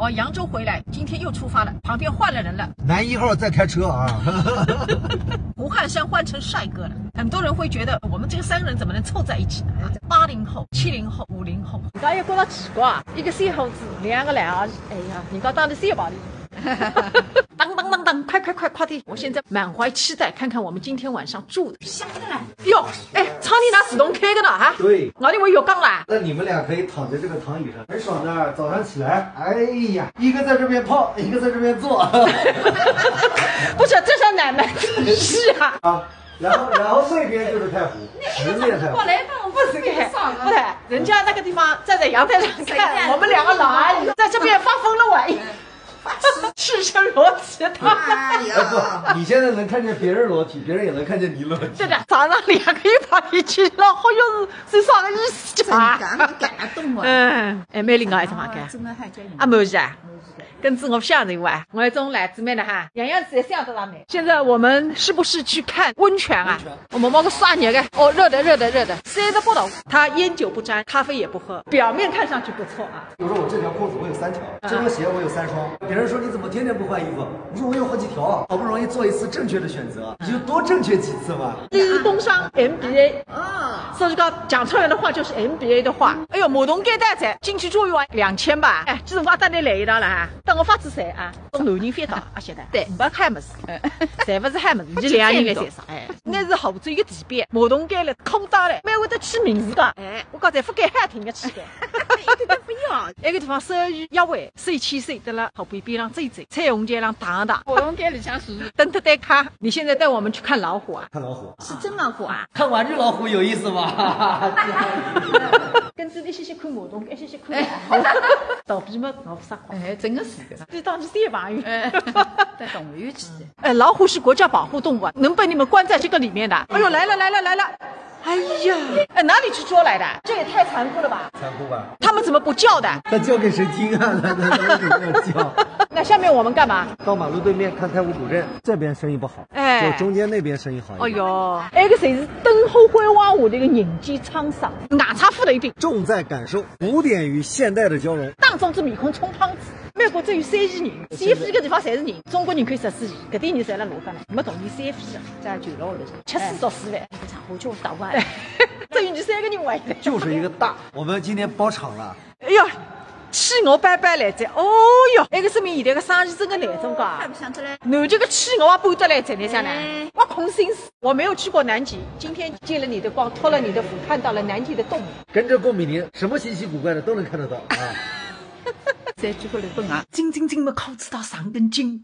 我扬州回来，今天又出发了，旁边换了人了。男1号在开车啊。胡汉山换成帅哥了，很多人会觉得我们这个3个人怎么能凑在一起呢？80后、70后、50后，人家也觉得奇怪啊，一个3口子，2个男儿，哎呀，人家当的3把的。当当当当，快点！我现在满怀期待，看看我们今天晚上住的。下来哟，哎，厂里拿自动开的呢哈。对，我的我浴缸啦。那你们俩可以躺在这个躺椅上，很爽的。早上起来，哎呀，一个在这边泡，一个在这边坐。不是，这是奶奶姿势啊。啊，然后那边就是太湖，直面太湖。过来吧，我不是不是，人家那个地方站在阳台上看，我们2个老阿姨在这边发疯了我。赤身裸体的，哎不，你现在能看见别人裸体，别人也能看见你裸体。对的，早上2个一跑一去，然后又是啥个意思？真感动啊！哎，蛮另外一种嘛，干。真的还叫啊，没事啊。跟着我相认哇，我一种来姊妹的哈，样样子也想得到美。现在我们是不是去看温泉啊？我们冒个刷热的，哦，热的，38度。他烟酒不沾，咖啡也不喝，表面看上去不错啊。比如说我这条裤子我有3条，这双鞋我有3双。别人说你怎么天天不换衣服？我说我有好几条啊，好不容易做一次正确的选择，你就多正确几次嘛。理工商 MBA 所以讲讲出来的话就是 MBA 的话。哎呦，马桶盖带在进去住一晚2000吧。哎，这辰光带你来一道了哈。等我发子噻啊，从南宁飞到阿歇的，对，没喊么子，侪不是喊么子，你2人在山上，哎，那是后头一个地边，马桶盖了空荡了，蛮会得起名字的，哎，我刚才不该喊听个起的，一点不要。那个地方收益1万，3000得了后边边上走走，彩虹桥上荡荡，马桶盖里向是等他带卡。你现在带我们去看老虎啊？看老虎是真老虎啊？看玩具老虎有意思吗？跟着一些看马桶，一些看老虎，倒闭嘛，老虎撒谎。哎，真的是的。这当是3朋友。在动物园去的。哎，老虎是国家保护动物，能被你们关在这个里面的？哎呦，来了！哎呀，哎，哪里去捉来的？这也太残酷了吧！残酷吧？他们怎么不叫的？他叫给谁听啊？他为什么要叫？那下面我们干嘛？到马路对面看太湖古镇，这边生意不好，哎，就中间那边生意好一点。哎呦，那个谁是灯后辉煌下的一个人间沧桑，牙擦付了一笔，重在感受古典与现代的交融。当中之面孔冲胖子。美国只有3亿人，3亿个地方侪是人，中国人口14亿，搿点人侪辣路上来，没同意3亿，在9楼里吃4到4万，这场我就打完，只有你3个人玩的，就是一个大。我们今天包场了，哎呦，企鹅拜拜来着，哦哟，那个说明现在个生意真的难做噶，看不上这嘞。南极个企鹅啊搬得来在那上呢，我空心思，我没有去过南极，今天借了你的光，托了你的福，看到了南极的动物，跟着郭美玲，什么稀奇古怪的都能看得到啊。再聚回来本啊，金没靠知道上根筋。